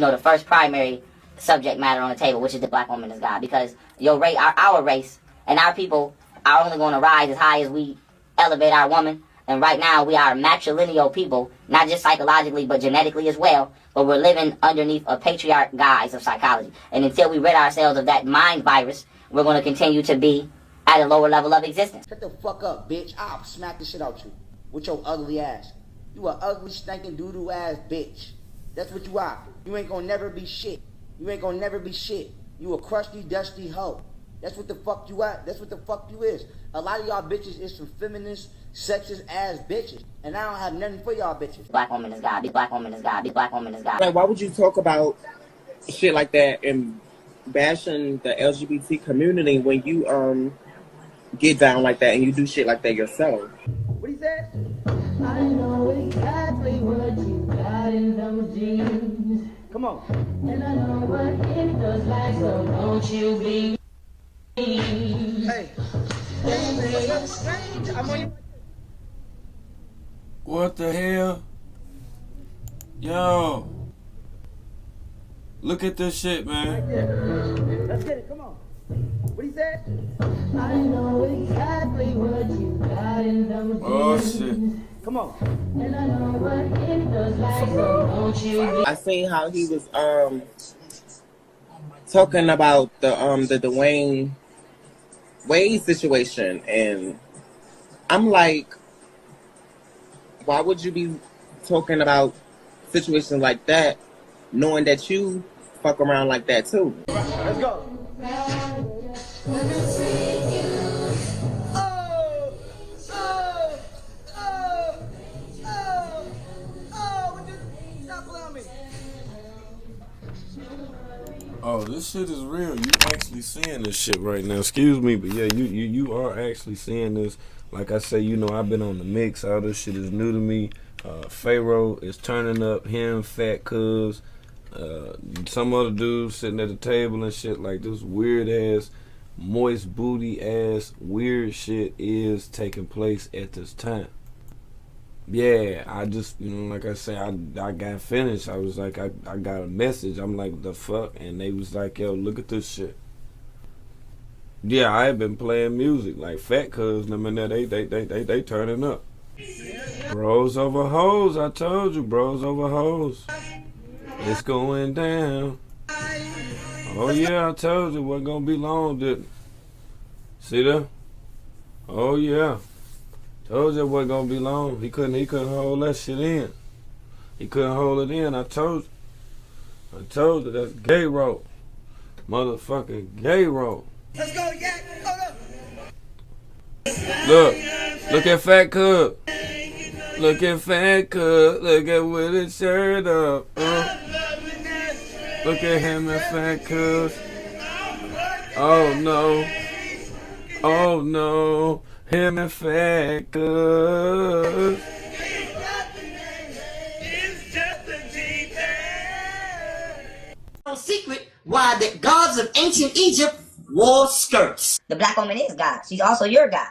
The first primary subject matter on the table, which is the black woman is God, because your race, our race and our people are only going to rise as high as we elevate our woman. And right now we are a matrilineal people, not just psychologically but genetically as well. But we're living underneath a patriarch guise of psychology. And until we rid ourselves of that mind virus, we're going to continue to be at a lower level of existence. Shut the fuck up, bitch. I'll smack the shit out you with your ugly ass. You a ugly, stinking, doo-doo ass bitch. That's what you are. You ain't gonna never be shit. You ain't gonna never be shit. You a crusty, dusty hoe. That's what the fuck you are. That's what the fuck you is. A lot of y'all bitches is some feminist, sexist ass bitches. And I don't have nothing for y'all bitches. Black woman is God. Black woman is God. Black woman is God. Like, why would you talk about shit like that and bashing the LGBT community when you get down like that and you do shit like that yourself? What he said? I know exactly what you got in those jeans. Come on. And I know what it does like, so don't you be mean. Hey. Hey, strange. I'm on you. What the hell? Yo. Look at this shit, man. Let's get it. Come on. What he said? I know exactly what you got in those jeans. Oh, shit. Come on. And I know what it does like, so don't you be. I seen how he was talking about the Dwayne Wade situation, and I'm like, why would you be talking about situations like that knowing that you fuck around like that too? Let's go. Oh, this shit is real. You actually seeing this shit right now. Excuse me, but yeah, you are actually seeing this. Like I say, you know, I've been on the mix. All this shit is new to me. Pharaoh is turning up. Him, Fat Cuz, some other dudes sitting at the table and shit. Like this weird ass, moist booty ass, weird shit is taking place at this time. Yeah, I just, you know, like I say, I got finished. I was like, I got a message. I'm like, the fuck? And they was like, yo, look at this shit. Yeah, I have been playing music. Like Fat Cuz, them in there, they turning up. Bros over hoes, I told you, bros over hoes. It's going down. Oh yeah, I told you, wasn't gonna be long, didn't it? See that? Oh yeah. Told you it wasn't gonna be long. He couldn't hold that shit in. He couldn't hold it in. I told you that's gay roll. Motherfucking gay roll. Let's go, Yak. Hold up. Look at Fat Cuz. Look at Fat Cuz. Look at with his shirt up. Look at him and Fat Cuz. Oh no. Oh no. Him and Fat Cuz. No secret why the gods of ancient Egypt wore skirts. The black woman is God. She's also your God.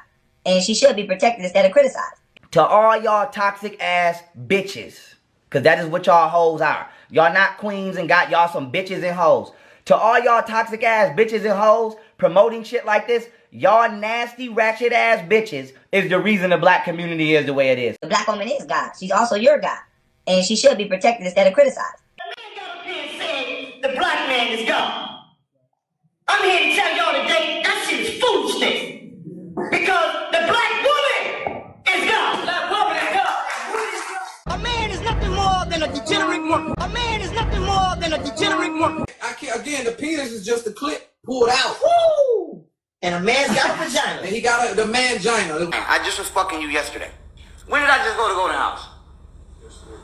And she should be protected instead of criticized. To all y'all toxic ass bitches, because that is what y'all hoes are. Y'all not queens and got y'all some bitches and hoes. To all y'all toxic ass bitches and hoes promoting shit like this, y'all nasty ratchet ass bitches is the reason the black community is the way it is. The black woman is God. She's also your God. And she should be protected instead of criticized. The man got up here and said the black man is God. I'm here to tell y'all today that shit is foolishness. Because the black woman is God. Black woman is God. A man is nothing more than a degenerate woman. A man is nothing more than a degenerate woman. I can't, again, the penis is just a clip pulled out. Woo! And a man's got a vagina. And he got the man-gina. I just was fucking you yesterday. When did I just go to Golden House?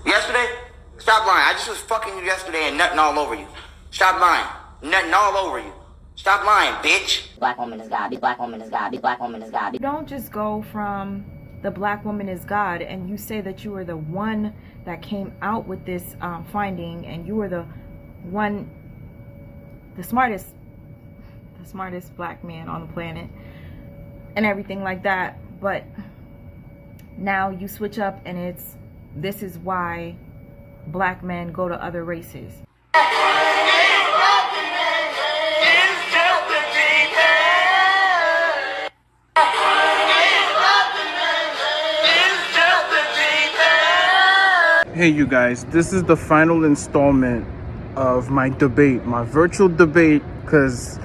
Yesterday? Stop lying. I just was fucking you yesterday and nutting all over you. Stop lying. Nutting all over you. Stop lying, bitch. Black woman is God. Black woman is God. Black woman is God. You don't just go from the black woman is God and you say that you were the one that came out with this finding and you were the one, the smartest black man on the planet and everything like that, but now you switch up and it's this is why black men go to other races. Hey you guys, this is the final installment of my debate, my virtual debate, because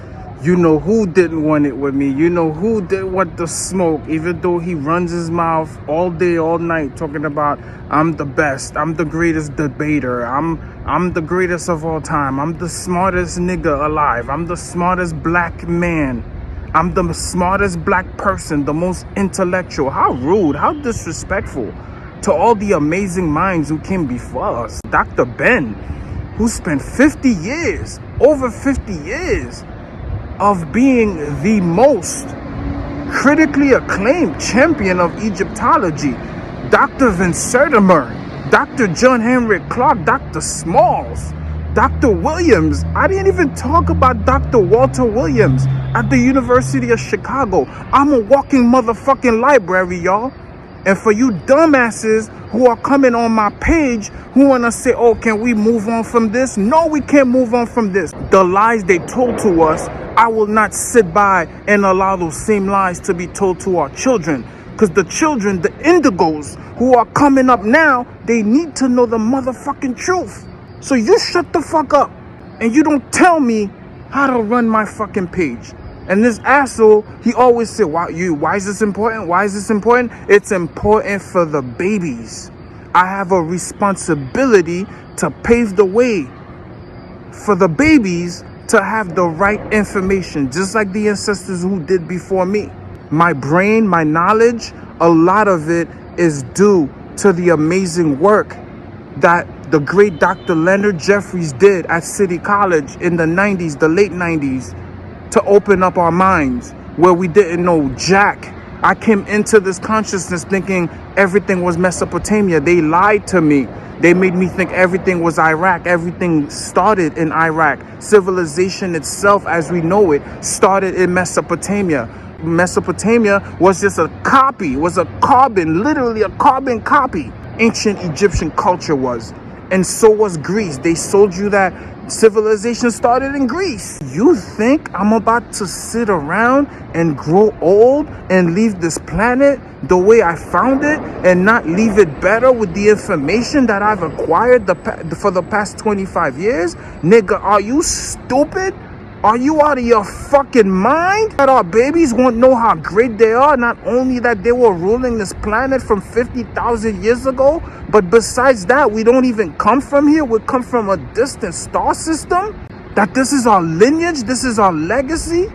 you know who didn't want it with me. You know who didn't want the smoke, even though he runs his mouth all day, all night, talking about I'm the best, I'm the greatest debater, I'm the greatest of all time, I'm the smartest nigga alive, I'm the smartest black man, I'm the smartest black person, the most intellectual. How rude, how disrespectful to all the amazing minds who came before us. Dr. Ben, who spent 50 years, over 50 years, of being the most critically acclaimed champion of Egyptology. Dr. Van Sertimer, Dr. John Henrik Clark, Dr. Smalls, Dr. Williams. I didn't even talk about Dr. Walter Williams at the University of Chicago. I'm a walking motherfucking library, y'all. And for you dumbasses who are coming on my page who want to say, oh, can we move on from this? No, we can't move on from this. The lies they told to us, I will not sit by and allow those same lies to be told to our children. Because the children, the indigos who are coming up now, they need to know the motherfucking truth. So you shut the fuck up and you don't tell me how to run my fucking page. And this asshole, he always said, why is this important? Why is this important? It's important for the babies. I have a responsibility to pave the way for the babies to have the right information, just like the ancestors who did before me. My brain, my knowledge, a lot of it is due to the amazing work that the great Dr. Leonard Jeffries did at City College in the 90s, the late 90s, to open up our minds where we didn't know jack. I came into this consciousness thinking everything was Mesopotamia. They lied to me. They made me think everything was Iraq. Everything started in Iraq. Civilization itself, as we know it, started in Mesopotamia. Mesopotamia was just a copy, was a carbon, literally a carbon copy. Ancient Egyptian culture was. And so was Greece. They sold you that civilization started in Greece. You think I'm about to sit around and grow old and leave this planet the way I found it and not leave it better with the information that I've acquired for the past 25 years? Nigga, are you stupid? Are you out of your fucking mind? That our babies won't know how great they are? Not only that they were ruling this planet from 50,000 years ago, but besides that, we don't even come from here. We come from a distant star system. That this is our lineage. This is our legacy.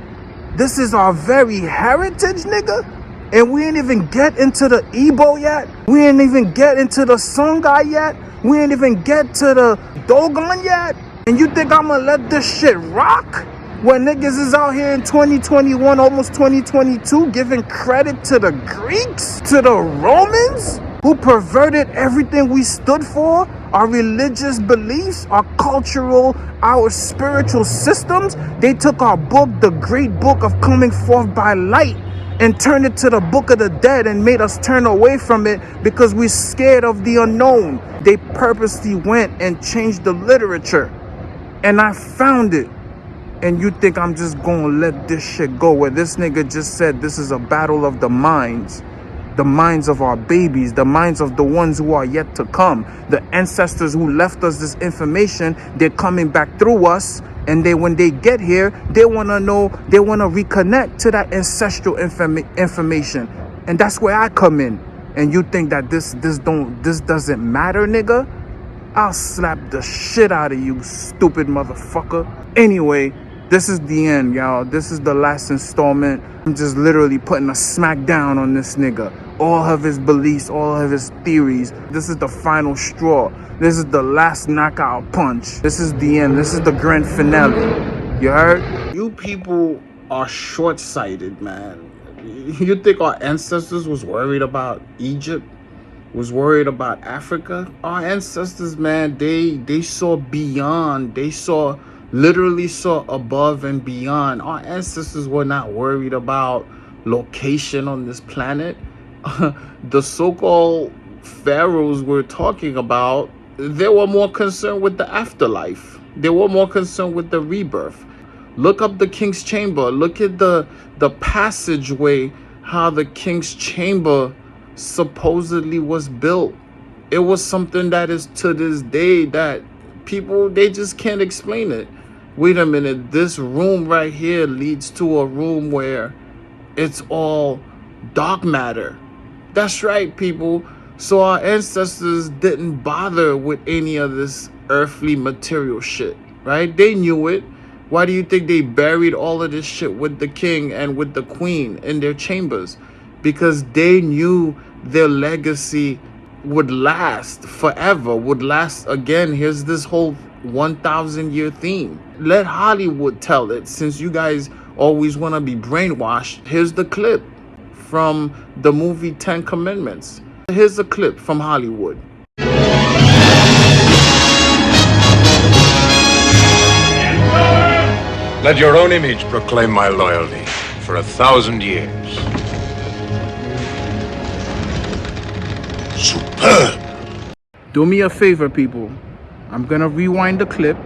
This is our very heritage, nigga. And we ain't even get into the Igbo yet. We ain't even get into the Songhai yet. We ain't even get to the Dogon yet. And you think I'm gonna let this shit rock? When niggas is out here in 2021, almost 2022, giving credit to the Greeks, to the Romans, who perverted everything we stood for, our religious beliefs, our cultural, our spiritual systems. They took our book, the great book of coming forth by light, and turned it to the book of the dead and made us turn away from it because we're scared of the unknown. They purposely went and changed the literature. And I found it. And you think I'm just gonna let this shit go, where this nigga just said this is a battle of the minds of our babies, the minds of the ones who are yet to come, the ancestors who left us this information. They're coming back through us, and when they get here, they want to know, they want to reconnect to that ancestral information. And that's where I come in. And you think that this doesn't matter, nigga? I'll slap the shit out of you, stupid motherfucker. Anyway, this is the end, y'all. This is the last installment. I'm just literally putting a smack down on this nigga. All of his beliefs, all of his theories. This is the final straw. This is the last knockout punch. This is the end. This is the grand finale. You heard? You people are short-sighted, man. You think our ancestors was worried about Egypt? Was worried about Africa? Our ancestors, man, they saw beyond. They literally saw above and beyond. Our ancestors were not worried about location on this planet. The so-called pharaohs we're talking about, they were more concerned with the afterlife. They were more concerned with the rebirth. Look up the king's chamber. Look at the passageway, how the king's chamber supposedly was built. It was something that is to this day that people, they just can't explain it. Wait a minute, this room right here leads to a room where it's all dark matter. That's right, people. So our ancestors didn't bother with any of this earthly material shit, right? They knew it. Why do you think they buried all of this shit with the king and with the queen in their chambers? Because they knew their legacy would last forever, would last again. Here's this whole 1,000-year theme. Let Hollywood tell it, since you guys always want to be brainwashed. Here's the clip from the movie 10 Commandments. Here's a clip from Hollywood. Let your own image proclaim my loyalty for 1,000 years. Superb! Do me a favor, people. I'm gonna rewind the clip.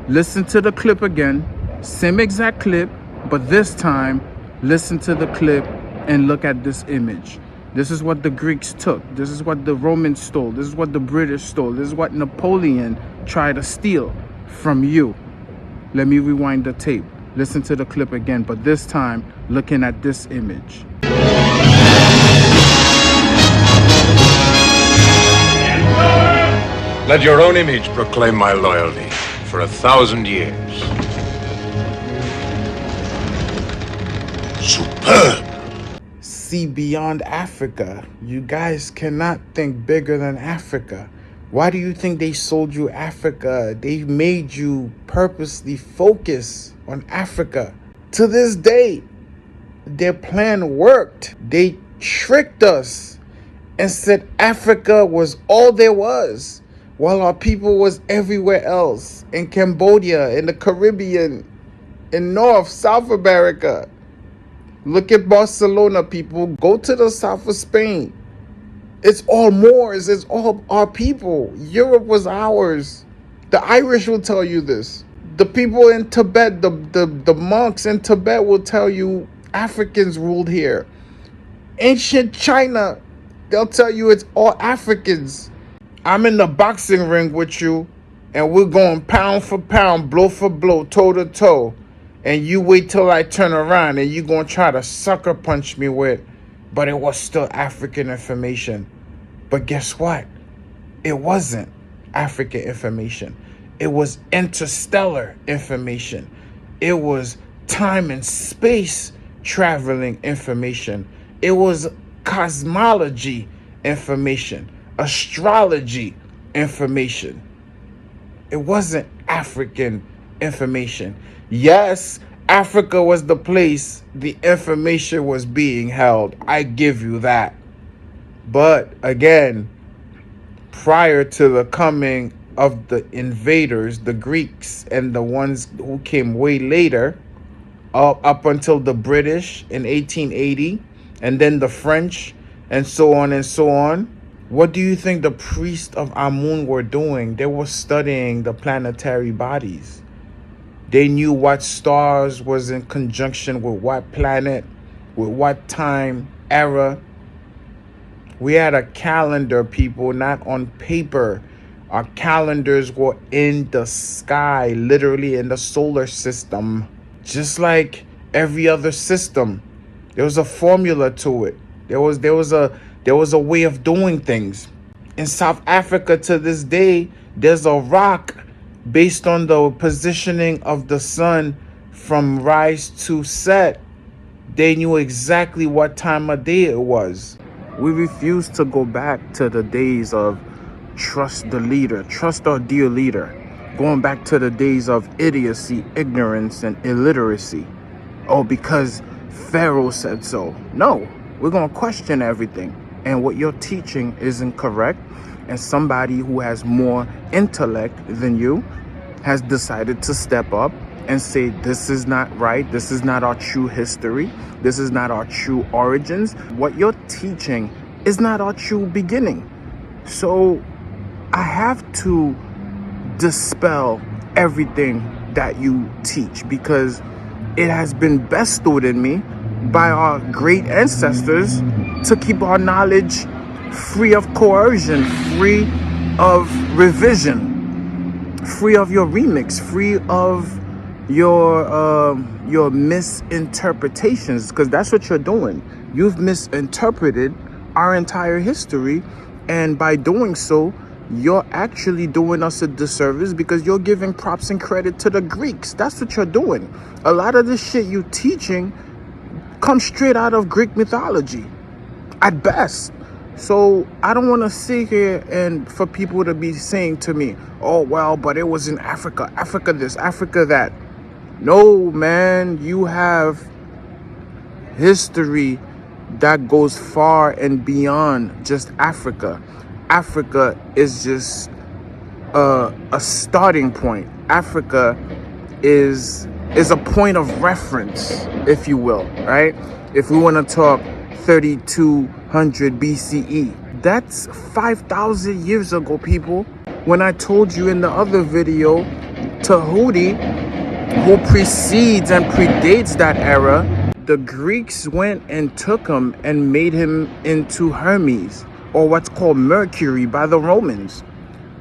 Listen to the clip again. Same exact clip, but this time, listen to the clip and look at this image. This is what the Greeks took. This is what the Romans stole. This is what the British stole. This is what Napoleon tried to steal from you. Let me rewind the tape. Listen to the clip again, but this time looking at this image. Let your own image proclaim my loyalty for 1,000 years. Superb! See beyond Africa. You guys cannot think bigger than Africa. Why do you think they sold you Africa? They made you purposely focus on Africa. To this day, their plan worked. They tricked us and said Africa was all there was, while our people was everywhere else. In Cambodia, in the Caribbean, in North, South America. Look at Barcelona, people. Go to the south of Spain. It's all Moors. It's all our people. Europe was ours. The Irish will tell you this. The people in Tibet, the monks in Tibet will tell you Africans ruled here. Ancient China, they'll tell you it's all Africans. I'm in the boxing ring with you, and we're going pound for pound, blow for blow, toe to toe. And you wait till I turn around and you're going to try to sucker punch me with, but it was still African information. But guess what? It wasn't African information. It was interstellar information. It was time and space traveling information. It was cosmology information, astrology information. It wasn't African information. Yes, Africa was the place the information was being held. I give you that. But again, prior to the coming of the invaders, the Greeks and the ones who came way later, up until the British in 1880, and then the French, and so on and so on, what do you think the priests of Amun were doing? They were studying the planetary bodies. They knew what stars was in conjunction with what planet, with what time, era. We had a calendar, people, not on paper. Our calendars were in the sky, literally in the solar system. Just like every other system. There was a formula to it. There was a way of doing things. In South Africa to this day, there's a rock based on the positioning of the sun from rise to set. They knew exactly what time of day it was. We refuse to go back to the days of trust the leader, trust our dear leader. Going back to the days of idiocy, ignorance, and illiteracy. Oh, because Pharaoh said so. No, we're going to question everything. And what you're teaching isn't correct. And somebody who has more intellect than you has decided to step up and say, this is not right. This is not our true history. This is not our true origins. What you're teaching is not our true beginning. So I have to dispel everything that you teach, because it has been bestowed in me by our great ancestors to keep our knowledge free of coercion, free of revision, free of your remix, free of your misinterpretations, because that's what you're doing. You've misinterpreted our entire history, and by doing so, you're actually doing us a disservice, because you're giving props and credit to the Greeks. That's what you're doing. A lot of the shit you teaching comes straight out of Greek mythology, at best. So I don't want to sit here and for people to be saying to me, oh, well, but it was in Africa, Africa this, Africa that. No, man, you have history that goes far and beyond just Africa. Africa is just a starting point. Africa is a point of reference, if you will, right? If we want to talk 3200 BCE, that's 5,000 years ago, people. When I told you in the other video, Tahuti, who precedes and predates that era, the Greeks went and took him and made him into Hermes, or what's called Mercury, by the Romans.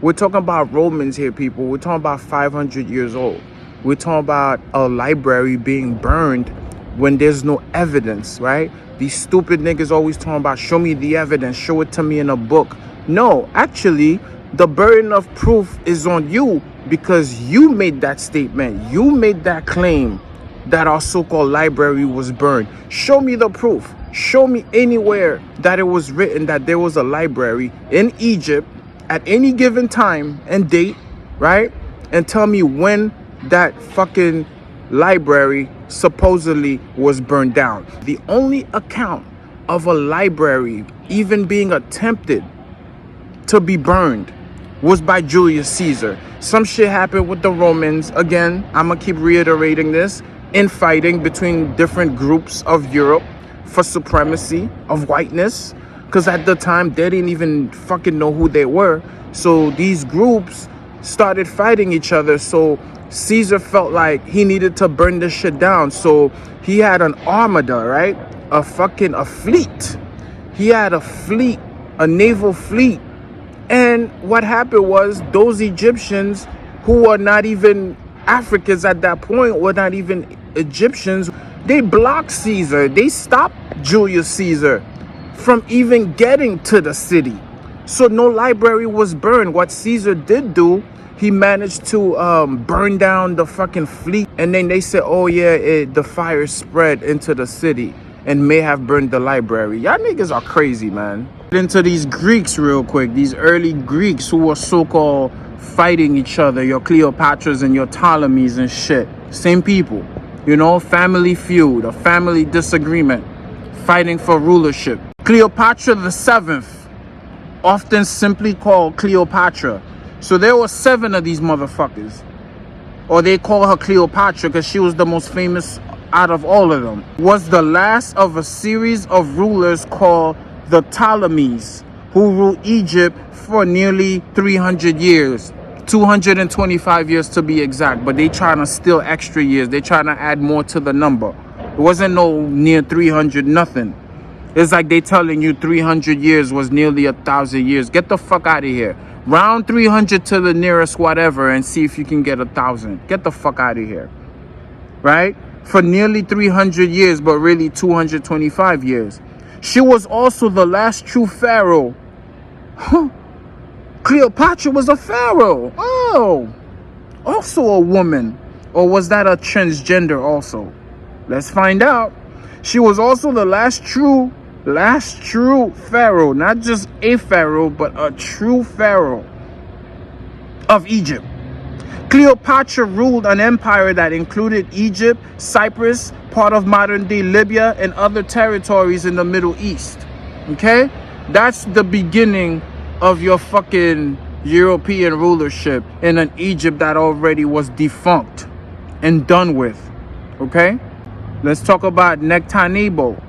We're talking about Romans here, people. We're talking about 500 years old. We're talking about a library being burned when there's no evidence, right? These stupid niggas always talking about, show me the evidence, show it to me in a book. No, actually, the burden of proof is on you, because you made that statement. You made that claim that our so-called library was burned. Show me the proof. Show me anywhere that it was written that there was a library in Egypt at any given time and date, right? And tell me when that fucking library supposedly was burned down. The only account of a library even being attempted to be burned was by Julius Caesar. Some shit happened with the Romans. Again, I'm gonna keep reiterating this, infighting between different groups of Europe for supremacy of whiteness, because at the time they didn't even fucking know who they were. So these groups started fighting each other. So Caesar felt like he needed to burn this shit down. So he had an armada, right? A fleet. He had a fleet, a naval fleet. And what happened was, those Egyptians who were not even Africans at that point, were not even Egyptians, they blocked Caesar. They stopped Julius Caesar from even getting to the city. So no library was burned. What Caesar did do, he managed to burn down the fucking fleet. And then they said, oh yeah, the fire spread into the city and may have burned the library. Y'all niggas are crazy, man. Into these Greeks real quick, these early Greeks who were so-called fighting each other, your Cleopatras and your Ptolemies and shit. Same people, you know, family feud, a family disagreement, fighting for rulership. Cleopatra the 7th, often simply called Cleopatra. So there were 7 of these motherfuckers. Or they call her Cleopatra because she was the most famous out of all of them. Was the last of a series of rulers called the Ptolemies, who ruled Egypt for nearly 300 years. 225 years to be exact, but they trying to steal extra years. They trying to add more to the number. It wasn't no near 300 nothing. It's like they telling you 300 years was nearly 1,000 years. Get the fuck out of here. Round 300 to the nearest whatever and see if you can get 1,000. Get the fuck out of here. Right? For nearly 300 years, but really 225 years. She was also the last true pharaoh. Huh. Cleopatra was a pharaoh. Oh. Also a woman. Or was that a transgender also? Let's find out. She was also the last true pharaoh. Not just a pharaoh, but a true pharaoh of Egypt. Cleopatra ruled an empire that included Egypt, Cyprus, part of modern-day Libya, and other territories in the Middle East. Okay? That's the beginning of your fucking European rulership in an Egypt that already was defunct and done with. Okay? Let's talk about Nectanebo.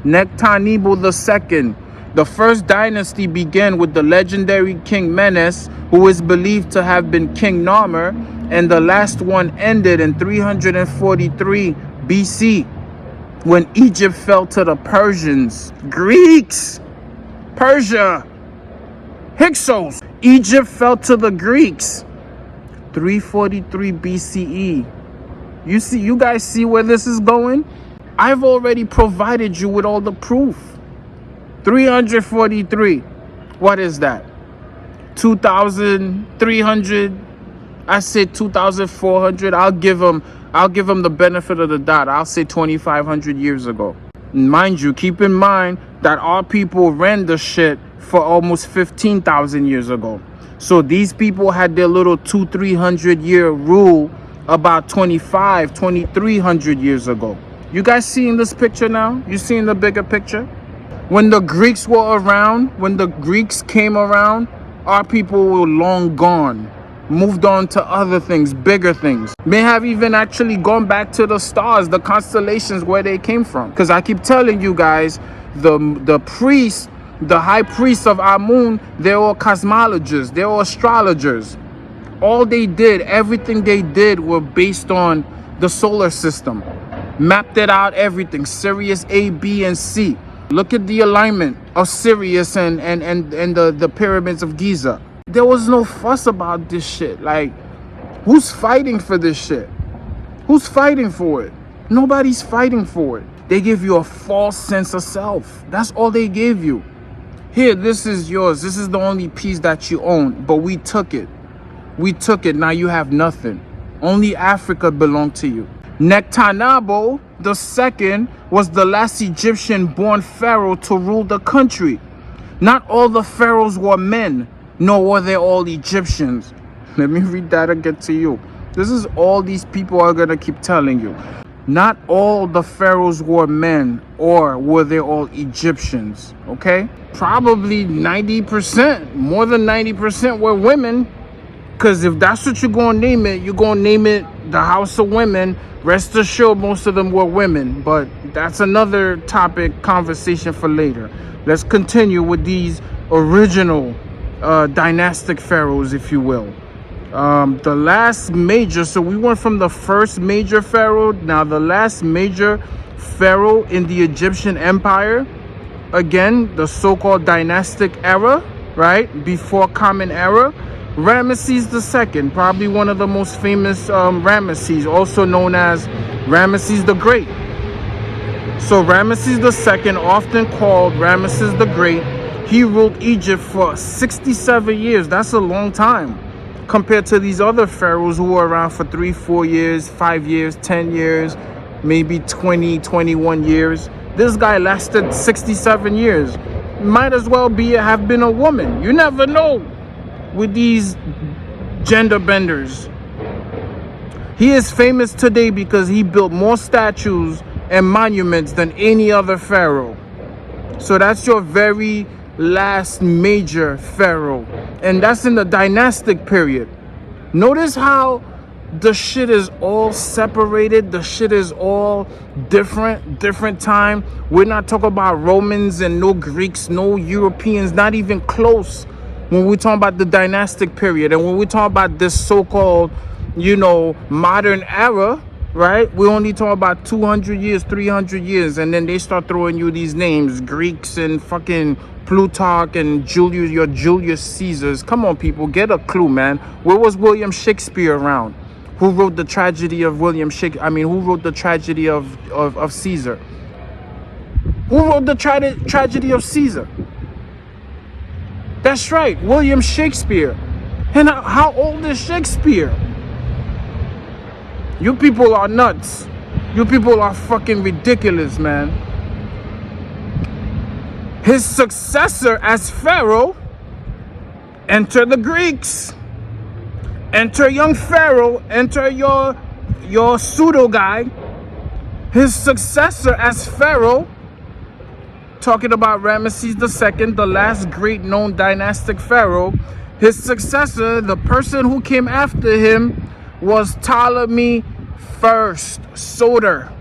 Nectanebo II. The first dynasty began with the legendary King Menes, who is believed to have been King Narmer, and the last one ended in 343 BC when Egypt fell to the Persians. Greeks, Persia, Hyksos. Egypt fell to the Greeks. 343 BCE. You guys see where this is going? I've already provided you with all the proof. 343. What is that? 2,300. I said 2,400. I'll give them the benefit of the doubt. I'll say 2,500 years ago. Mind you, keep in mind that our people ran the shit for almost 15,000 years ago. So these people had their little 200-300 year rule about 2,300 years ago. You guys seeing this picture now? You seeing the bigger picture? When the Greeks were around, when the Greeks came around, our people were long gone, moved on to other things, bigger things. May have even actually gone back to the stars, the constellations where they came from. Because I keep telling you guys, the priests, the high priests of Amun, they're all cosmologists, they're all astrologers. All they did, everything they did were based on the solar system. Mapped it out, everything. Sirius A, B, and C. Look at the alignment of Sirius and the pyramids of Giza. There was no fuss about this shit. Like, who's fighting for this shit? Who's fighting for it? Nobody's fighting for it. They give you a false sense of self. That's all they gave you. Here, this is yours. This is the only piece that you own. But we took it. We took it. Now you have nothing. Only Africa belonged to you. Nectanebo II was the last Egyptian-born pharaoh to rule the country. Not all the pharaohs were men, nor were they all Egyptians. Let me read that again to you. This is all these people are going to keep telling you. Not all the pharaohs were men, or were they all Egyptians, okay? Probably 90%, more than 90% were women. Because if that's what you're going to name it, you're going to name it the House of Women. Rest assured, most of them were women. But that's another topic, conversation for later. Let's continue with these original dynastic pharaohs, if you will. The last major, so we went from the first major pharaoh. Now the last major pharaoh in the Egyptian empire. Again, the so-called dynastic era, right? Before Common Era. Ramesses II, probably one of the most famous Ramesses, also known as Ramesses the Great. So Ramesses II, often called Ramesses the Great, he ruled Egypt for 67 years. That's a long time compared to these other pharaohs who were around for 3-4 years, 5 years, 10 years, maybe 20-21 years. This guy lasted 67 years. Might as well have been a woman. You never know with these gender benders. He is famous today because he built more statues and monuments than any other pharaoh. So that's your very last major pharaoh, and that's in the dynastic period. Notice how the shit is all separated, the shit is all different time. We're not talking about Romans and no Greeks, no Europeans, not even close. When we talk about the dynastic period, and when we talk about this so-called, modern era, right? We only talk about 200 years, 300 years, and then they start throwing you these names, Greeks and fucking Plutarch and Julius Caesars. Come on, people, get a clue, man. Where was William Shakespeare around? Who wrote the tragedy of who wrote the tragedy of Caesar? Who wrote the tragedy of Caesar? That's right, William Shakespeare. And how old is Shakespeare? You people are nuts. You people are fucking ridiculous, man. His successor as Pharaoh, enter the Greeks. Enter young Pharaoh, enter your pseudo guy. His successor as Pharaoh, talking about Ramesses II, the last great known dynastic pharaoh. His successor, the person who came after him, was Ptolemy I Soter.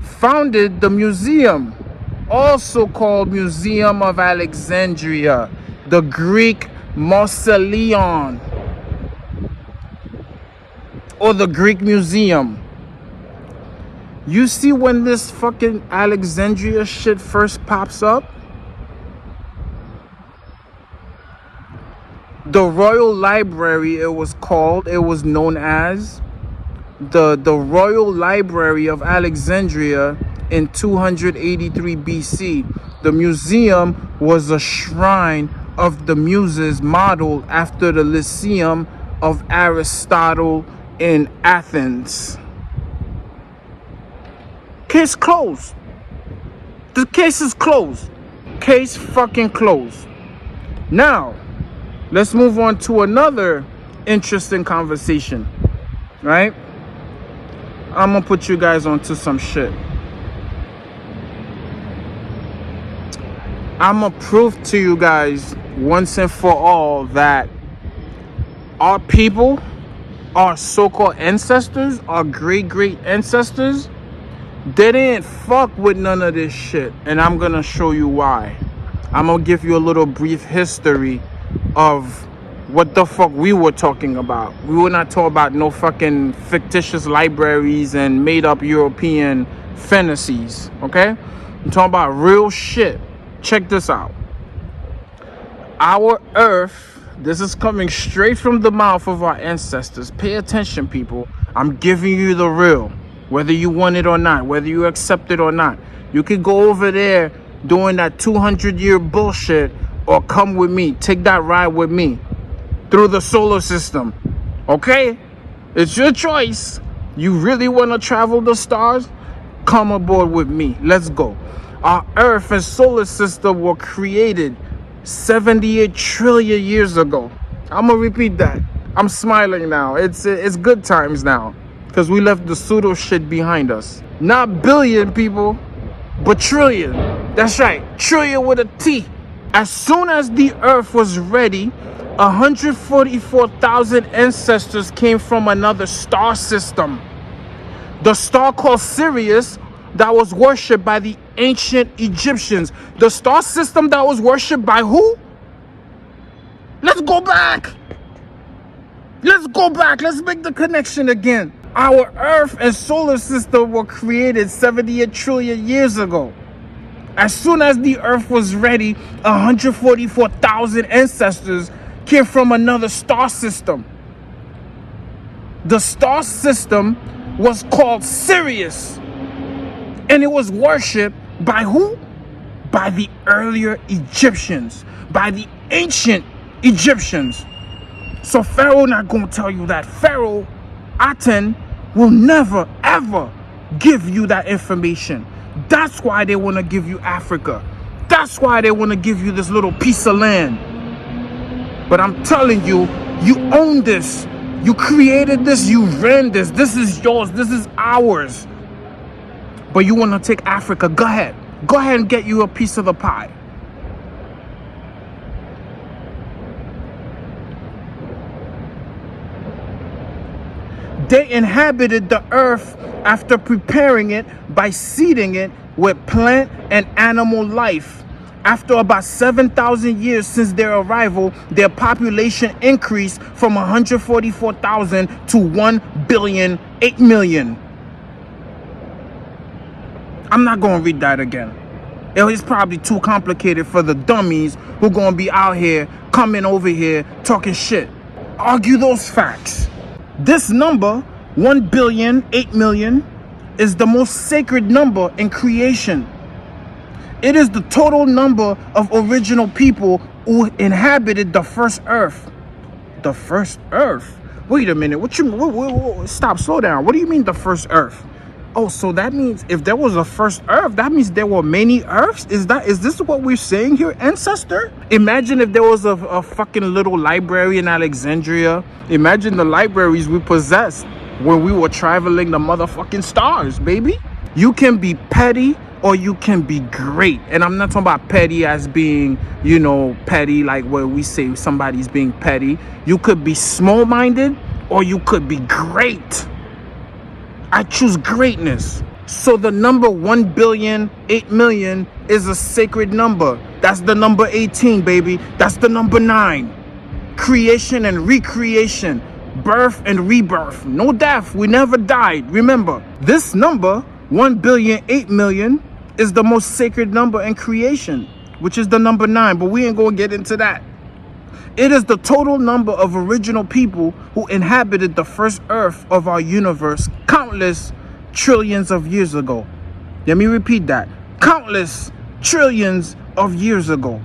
Founded the museum, also called Museum of Alexandria, the Greek Mausoleum. or the Greek Museum. You see when this fucking Alexandria shit first pops up? The Royal Library, it was known as the Royal Library of Alexandria in 283 BC. The museum was a shrine of the Muses modeled after the Lyceum of Aristotle in Athens. Case closed. The case is closed. Case fucking closed. Now, let's move on to another interesting conversation, right? I'm gonna put you guys onto some shit. I'm gonna prove to you guys once and for all that our people, our so-called ancestors, our great ancestors, they didn't fuck with none of this shit. And I'm gonna show you why. I'm gonna give you a little brief history of what the fuck we were talking about. We were not talking about no fucking fictitious libraries and made up European fantasies, okay? I'm talking about real shit. Check this out. Our earth, this is coming straight from the mouth of our ancestors. Pay attention, people. I'm giving you the real, whether you want it or not, whether you accept it or not. You could go over there doing that 200-year bullshit, or come with me, take that ride with me through the solar system, okay? It's your choice. You really want to travel the stars? Come aboard with me. Let's go. Our Earth and solar system were created 78 trillion years ago. I'm gonna repeat that. I'm smiling now. It's good times now, because we left the pseudo shit behind us. Not billion, people, but trillion. That's right, trillion with a T. As soon as the Earth was ready, 144,000 ancestors came from another star system. The star called Sirius, that was worshipped by the ancient Egyptians. The star system that was worshipped by who? Let's go back. Let's go back. Let's make the connection again. Our Earth and solar system were created 78 trillion years ago. As soon as the Earth was ready, 144,000 ancestors came from another star system. The star system was called Sirius, and it was worshipped by who? By the earlier Egyptians, by the ancient Egyptians. So Pharaoh not gonna tell you that. Pharaoh Aten will never ever give you that information. That's why they want to give you Africa. That's why they want to give you this little piece of land. But I'm telling you, you own this. You created this. You ran this. This is yours. This is ours. But you want to take Africa. Go ahead. Go ahead and get you a piece of the pie. They inhabited the earth after preparing it by seeding it with plant and animal life. After about 7,000 years since their arrival, their population increased from 144,000 to 1,000,000,008 I'm not going to read that again. It's probably too complicated for the dummies who going to be out here, coming over here, talking shit. Argue those facts. This number, 1,000,008,000,000, is the most sacred number in creation. It is the total number of original people who inhabited the first earth. The first earth? Wait a minute. What you? Stop. Slow down. What do you mean the first earth? Oh, so that means if there was a first earth, that means there were many earths? Is this what we're saying here, ancestor? Imagine if there was a fucking little library in Alexandria. Imagine the libraries we possessed when we were traveling the motherfucking stars, baby. You can be petty or you can be great. And I'm not talking about petty as being, petty, like where we say somebody's being petty. You could be small-minded or you could be great. I choose greatness. So the number 1,000,008,000,000 is a sacred number. That's the number 18, baby. That's the number 9. Creation and recreation. birth and rebirth. No death. We never died. Remember, this number, 1,008,000,000, is the most sacred number in creation, which is the number 9, but we ain't gonna get into that. It is the total number of original people who inhabited the first earth of our universe countless trillions of years ago. Let me repeat that. Countless trillions of years ago.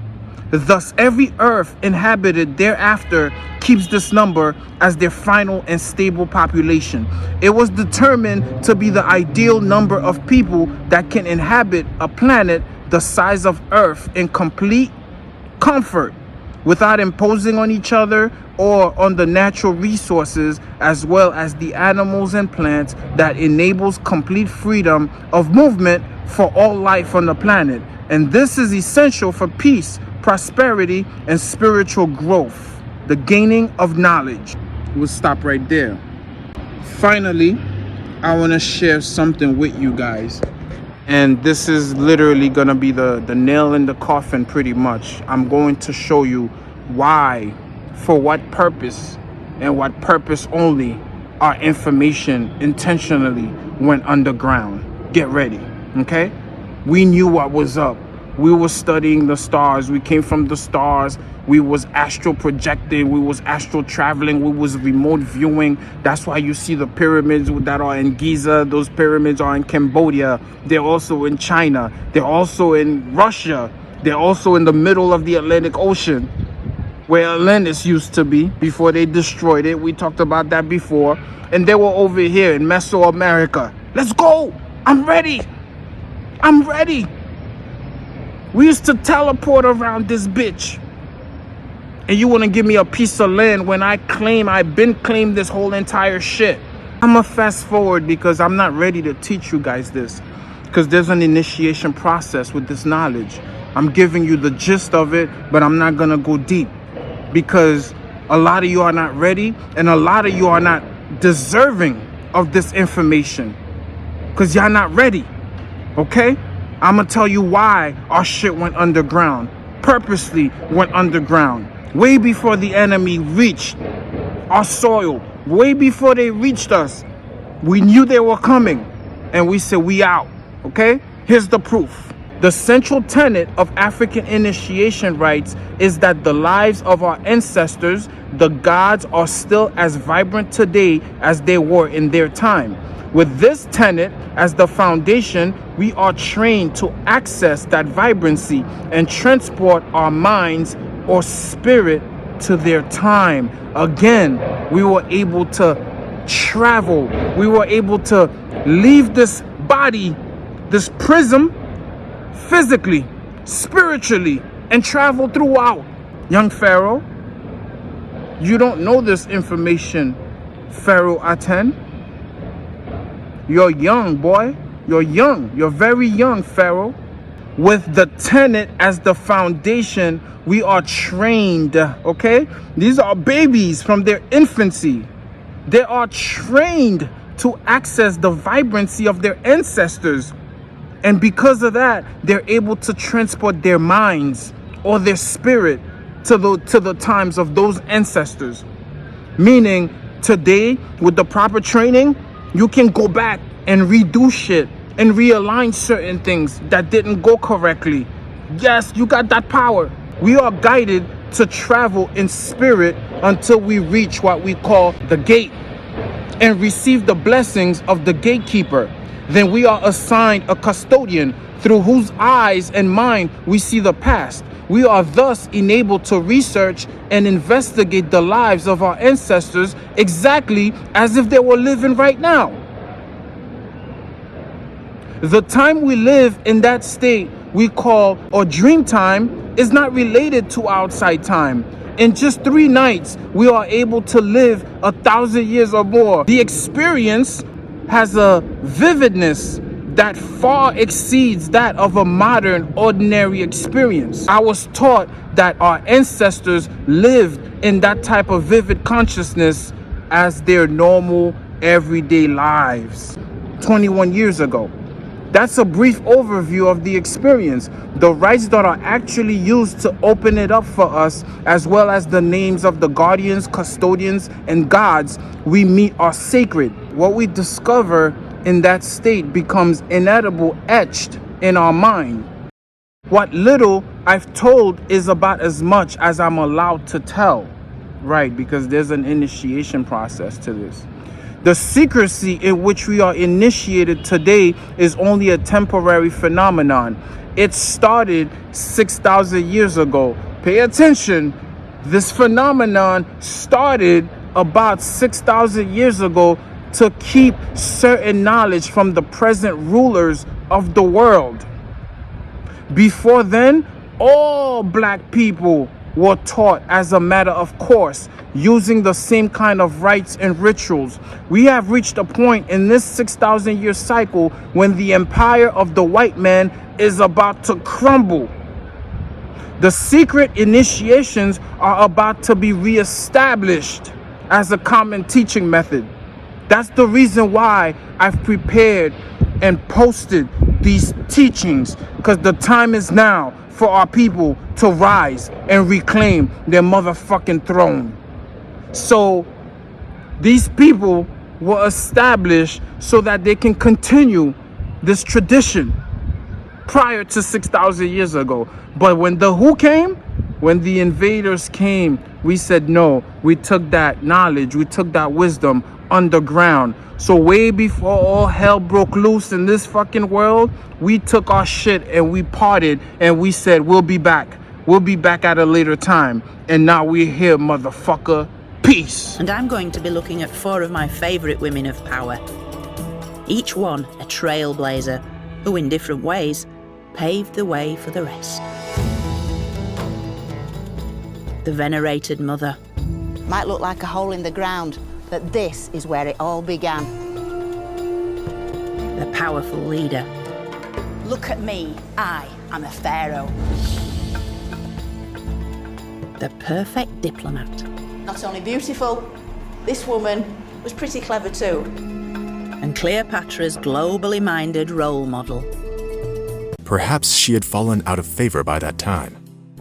Thus, every earth inhabited thereafter keeps this number as their final and stable population. It was determined to be the ideal number of people that can inhabit a planet the size of Earth in complete comfort, without imposing on each other or on the natural resources as well as the animals and plants, that enables complete freedom of movement for all life on the planet. And this is essential for peace, prosperity, and spiritual growth, the gaining of knowledge. We'll stop right there. Finally, I want to share something with you guys. And this is literally going to be the nail in the coffin pretty much. I'm going to show you why, for what purpose, and what purpose only our information intentionally went underground. Get ready, okay? We knew what was up. We were studying the stars. We came from the stars. We was astral projecting. We was astral traveling. We was remote viewing. That's why you see the pyramids that are in Giza. Those pyramids are in Cambodia. They're also in China. They're also in Russia. They're also in the middle of the Atlantic Ocean, where Atlantis used to be before they destroyed it. We talked about that before. And they were over here in Mesoamerica. Let's go. I'm ready. I'm ready. We used to teleport around this bitch. And you want to give me a piece of land when I've been claimed this whole entire shit. I'm going to fast forward because I'm not ready to teach you guys this. Because there's an initiation process with this knowledge. I'm giving you the gist of it, but I'm not going to go deep. Because a lot of you are not ready, and a lot of you are not deserving of this information. Because y'all not ready. Okay? I'm going to tell you why our shit went underground. Purposely went underground. Way before the enemy reached our soil. Way before they reached us. We knew they were coming. And we said, we out. Okay? Here's the proof. The central tenet of African initiation rites is that the lives of our ancestors, the gods, are still as vibrant today as they were in their time. With this tenet as the foundation, we are trained to access that vibrancy and transport our minds or spirit to their time. Again, we were able to travel. We were able to leave this body, this prism, physically, spiritually, and travel throughout. Young Pharaoh, you don't know this information, Pharaoh Aten. You're young, boy. You're young. You're very young, Pharaoh. With the tenet as the foundation, we are trained, okay? These are babies from their infancy. They are trained to access the vibrancy of their ancestors. And because of that, they're able to transport their minds or their spirit to the times of those ancestors. Meaning, today, with the proper training, you can go back and redo shit and realign certain things that didn't go correctly. Yes, you got that power. We are guided to travel in spirit until we reach what we call the gate and receive the blessings of the gatekeeper. Then we are assigned a custodian through whose eyes and mind we see the past. We are thus enabled to research and investigate the lives of our ancestors exactly as if they were living right now. The time we live in that state we call or dream time is not related to outside time. In just 3 nights, we are able to live 1,000 years or more. The experience has a vividness that far exceeds that of a modern ordinary experience. I was taught that our ancestors lived in that type of vivid consciousness as their normal everyday lives 21 years ago. That's a brief overview of the experience. The rites that are actually used to open it up for us, as well as the names of the guardians, custodians, and gods we meet are sacred. What we discover in that state becomes inedible, etched in our mind. What little I've told is about as much as I'm allowed to tell, right? Because there's an initiation process to this. The secrecy in which we are initiated today is only a temporary phenomenon. It started 6,000 years ago. Pay attention. This phenomenon started about 6,000 years ago to keep certain knowledge from the present rulers of the world. Before then, all black people were taught as a matter of course, using the same kind of rites and rituals. We have reached a point in this 6,000 year cycle when the empire of the white man is about to crumble. The secret initiations are about to be reestablished as a common teaching method. That's the reason why I've prepared and posted these teachings, because the time is now for our people to rise and reclaim their motherfucking throne. So these people were established so that they can continue this tradition prior to 6,000 years ago. But when the who came, when the invaders came, we said no. We took that knowledge, we took that wisdom underground. So way before all hell broke loose in this fucking world, we took our shit and we parted and we said, we'll be back. We'll be back at a later time. And now we're here, motherfucker. Peace. And I'm going to be looking at 4 of my favourite women of power. Each one a trailblazer who in different ways paved the way for the rest. The venerated mother. Might look like a hole in the ground, but this is where it all began. The powerful leader. Look at me, I am a pharaoh. The perfect diplomat. Not only beautiful, this woman was pretty clever too. And Cleopatra's globally minded role model. Perhaps she had fallen out of favor by that time.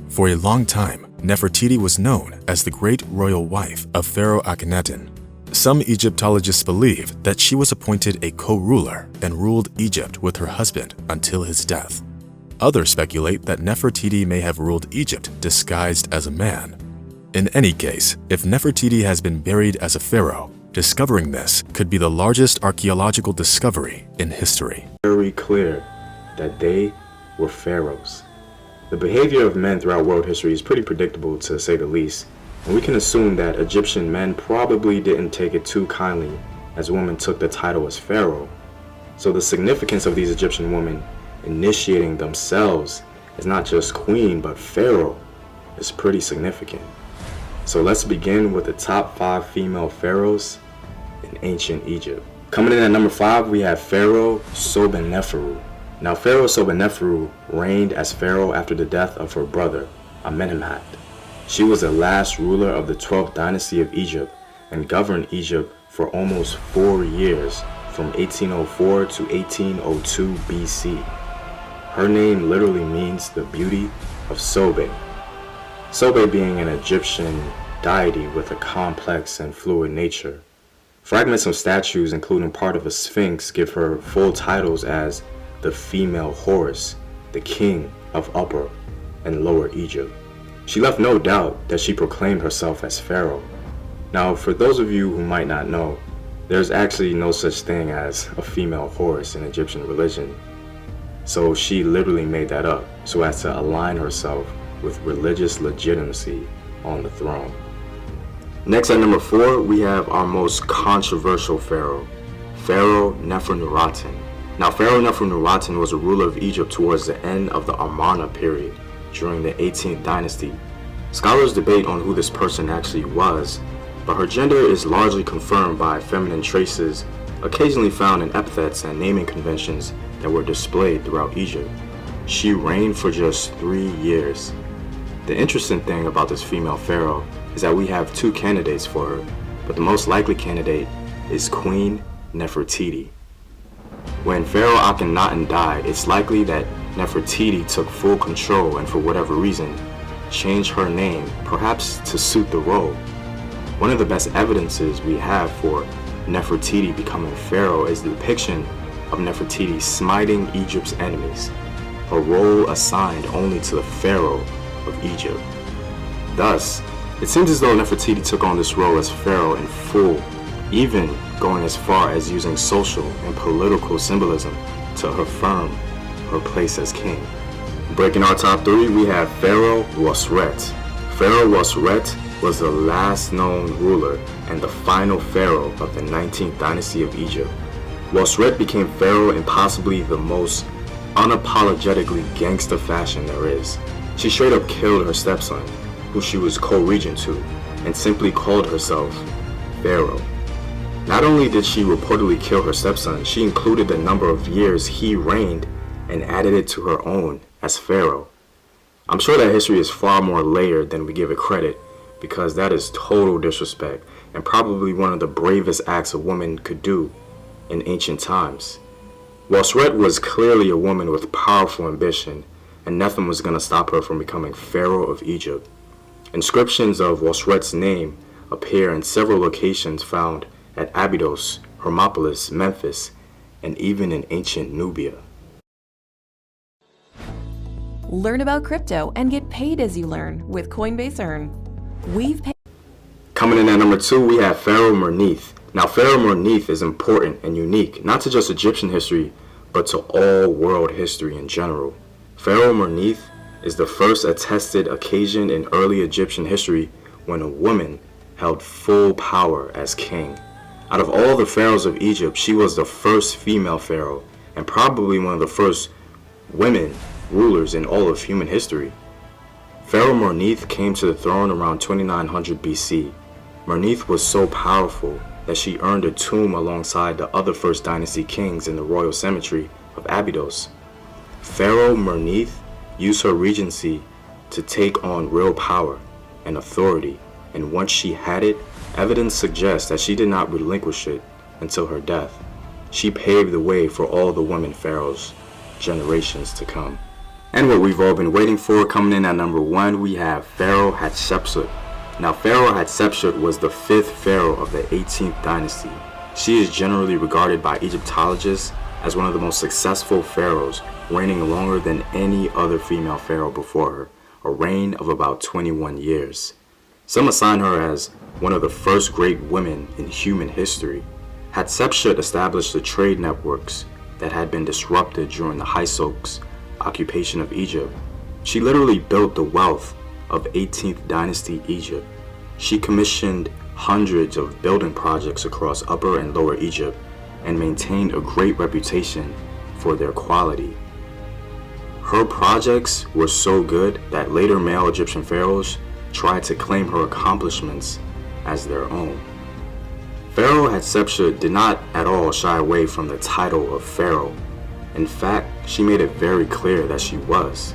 For a long time, Nefertiti was known as the great royal wife of Pharaoh Akhenaten. Some Egyptologists believe that she was appointed a co-ruler and ruled Egypt with her husband until his death. Others speculate that Nefertiti may have ruled Egypt disguised as a man. In any case, if Nefertiti has been buried as a pharaoh, discovering this could be the largest archaeological discovery in history. Very clear that they were pharaohs. The behavior of men throughout world history is pretty predictable, to say the least, and we can assume that Egyptian men probably didn't take it too kindly as women took the title as pharaoh. So the significance of these Egyptian women initiating themselves as not just queen but pharaoh is pretty significant. So let's begin with the top 5 female pharaohs in ancient Egypt. Coming in at number 5, we have Pharaoh Sobekneferu. Now, Pharaoh Sobekneferu reigned as pharaoh after the death of her brother, Amenemhat. She was the last ruler of the 12th dynasty of Egypt and governed Egypt for almost 4 years, from 1804 to 1802 BC. Her name literally means the beauty of Sobe. Sobe being an Egyptian deity with a complex and fluid nature. Fragments of statues, including part of a sphinx, give her full titles as the female Horus, the king of Upper and Lower Egypt. She left no doubt that she proclaimed herself as pharaoh. Now, for those of you who might not know, there's actually no such thing as a female Horus in Egyptian religion. So she literally made that up so as to align herself with religious legitimacy on the throne. Next at number 4, we have our most controversial pharaoh, Pharaoh Nefernurutan. Now, Pharaoh Nefernurutan was a ruler of Egypt towards the end of the Amarna period during the 18th dynasty. Scholars debate on who this person actually was, but her gender is largely confirmed by feminine traces occasionally found in epithets and naming conventions that were displayed throughout Egypt. She reigned for just 3 years. The interesting thing about this female pharaoh is that we have 2 candidates for her, but the most likely candidate is Queen Nefertiti. When Pharaoh Akhenaten died, it's likely that Nefertiti took full control and for whatever reason, changed her name, perhaps to suit the role. One of the best evidences we have for Nefertiti becoming pharaoh is the depiction of Nefertiti smiting Egypt's enemies, a role assigned only to the pharaoh of Egypt. Thus, it seems as though Nefertiti took on this role as pharaoh in full, even going as far as using social and political symbolism to affirm her place as king. Breaking our top three, we have Pharaoh Wasret. Pharaoh Wasret was the last known ruler and the final pharaoh of the 19th dynasty of Egypt. Wasret became pharaoh in possibly the most unapologetically gangster fashion there is. She straight up killed her stepson, who she was co-regent to, and simply called herself Pharaoh. Not only did she reportedly kill her stepson, she included the number of years he reigned and added it to her own as pharaoh. I'm sure that history is far more layered than we give it credit, because that is total disrespect and probably one of the bravest acts a woman could do in ancient times. Wasret was clearly a woman with powerful ambition, and nothing was going to stop her from becoming pharaoh of Egypt. Inscriptions of Wasret's name appear in several locations found at Abydos, Hermopolis, Memphis, and even in ancient Nubia. Learn about crypto and get paid as you learn with Coinbase Earn. Coming in at number 2, we have Pharaoh Mernith. Now, Pharaoh Mernith is important and unique, not to just Egyptian history, but to all world history in general. Pharaoh Mernith is the first attested occasion in early Egyptian history when a woman held full power as king. Out of all the pharaohs of Egypt, she was the first female pharaoh and probably one of the first women rulers in all of human history. Pharaoh Mernith came to the throne around 2900 BC. Mernith was so powerful that she earned a tomb alongside the other first dynasty kings in the royal cemetery of Abydos. Pharaoh Mernith used her regency to take on real power and authority, and once she had it, evidence suggests that she did not relinquish it until her death. She paved the way for all the women pharaohs, generations to come. And what we've all been waiting for, coming in at number 1, we have Pharaoh Hatshepsut. Now, Pharaoh Hatshepsut was the 5th pharaoh of the 18th dynasty. She is generally regarded by Egyptologists as one of the most successful pharaohs, reigning longer than any other female pharaoh before her, a reign of about 21 years. Some assign her as one of the first great women in human history. Hatshepsut established the trade networks that had been disrupted during the Hyksos occupation of Egypt. She literally built the wealth of 18th dynasty Egypt. She commissioned hundreds of building projects across Upper and Lower Egypt and maintained a great reputation for their quality. Her projects were so good that later male Egyptian pharaohs tried to claim her accomplishments as their own. Pharaoh Hatshepsut did not at all shy away from the title of pharaoh. In fact, she made it very clear that she was.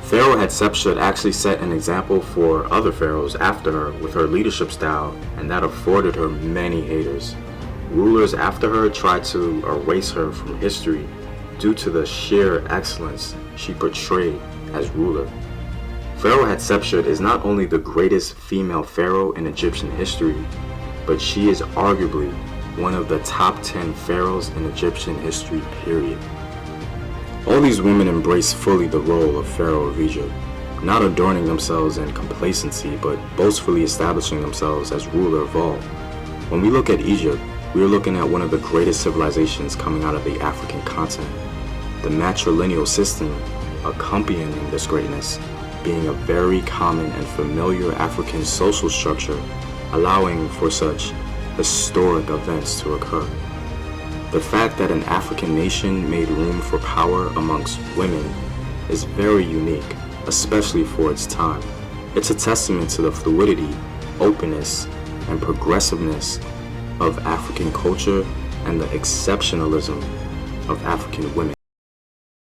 Pharaoh Hatshepsut actually set an example for other pharaohs after her with her leadership style, and that afforded her many haters. Rulers after her tried to erase her from history due to the sheer excellence she portrayed as ruler. Pharaoh Hatshepsut is not only the greatest female pharaoh in Egyptian history, but she is arguably one of the top 10 pharaohs in Egyptian history, period. All these women embrace fully the role of Pharaoh of Egypt, not adorning themselves in complacency, but boastfully establishing themselves as ruler of all. When we look at Egypt, we are looking at one of the greatest civilizations coming out of the African continent. The matrilineal system accompanying this greatness being a very common and familiar African social structure, allowing for such historic events to occur. The fact that an African nation made room for power amongst women is very unique, especially for its time. It's a testament to the fluidity, openness, and progressiveness of African culture and the exceptionalism of African women.